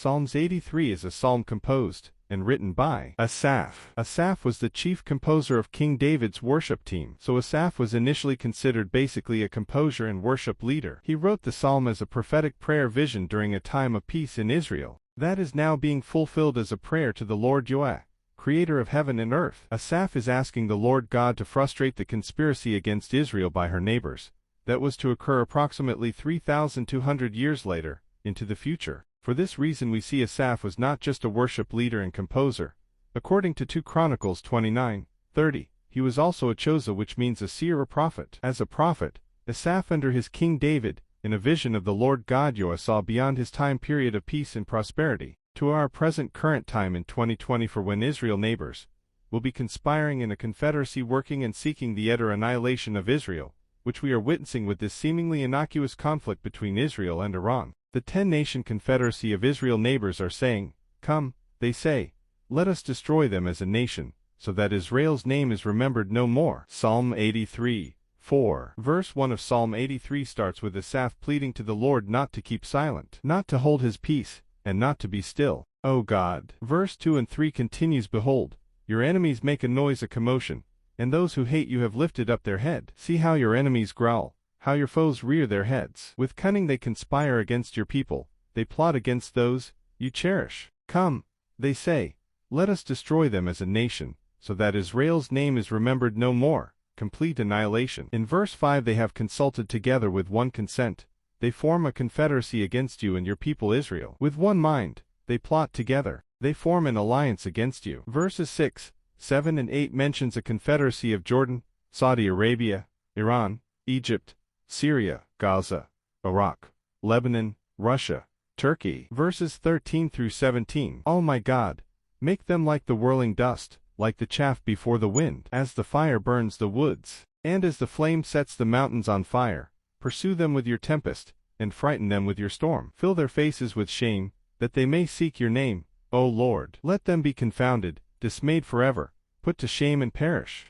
Psalms 83 is a psalm composed and written by Asaph. Asaph was the chief composer of King David's worship team, so Asaph was initially considered basically a composer and worship leader. He wrote the psalm as a prophetic prayer vision during a time of peace in Israel that is now being fulfilled as a prayer to the Lord Yahweh, creator of heaven and earth. Asaph is asking the Lord God to frustrate the conspiracy against Israel by her neighbors that was to occur approximately 3,200 years later, into the future. For this reason we see Asaph was not just a worship leader and composer. According to 2 Chronicles 29:30, he was also a chosa, which means a seer or prophet. As a prophet, Asaph under his King David, in a vision of the Lord God Yahweh, saw beyond his time period of peace and prosperity to our present current time in 2020, for when Israel neighbors will be conspiring in a confederacy working and seeking the utter annihilation of Israel, which we are witnessing with this seemingly innocuous conflict between Israel and Iran. The 10-nation confederacy of Israel neighbors are saying, "Come," they say, "let us destroy them as a nation, so that Israel's name is remembered no more." Psalm 83:4. Verse 1 of Psalm 83 starts with Asaph pleading to the Lord not to keep silent, not to hold his peace, and not to be still, O God. Verse 2 and 3 continues, "Behold, your enemies make a noise, a commotion, and those who hate you have lifted up their head. See how your enemies growl, how your foes rear their heads. With cunning they conspire against your people, they plot against those you cherish. Come," they say, "let us destroy them as a nation, so that Israel's name is remembered no more." Complete annihilation. In verse 5 they have consulted together with one consent. They form a confederacy against you and your people Israel. With one mind, they plot together. They form an alliance against you. Verses 6, 7 and 8 mentions a confederacy of Jordan, Saudi Arabia, Iran, Egypt, Syria, Gaza, Iraq, Lebanon, Russia, Turkey. Verses 13 through 17. "Oh my God, make them like the whirling dust, like the chaff before the wind. As the fire burns the woods, and as the flame sets the mountains on fire, pursue them with your tempest, and frighten them with your storm. Fill their faces with shame, that they may seek your name, O Lord. Let them be confounded, dismayed forever, put to shame and perish."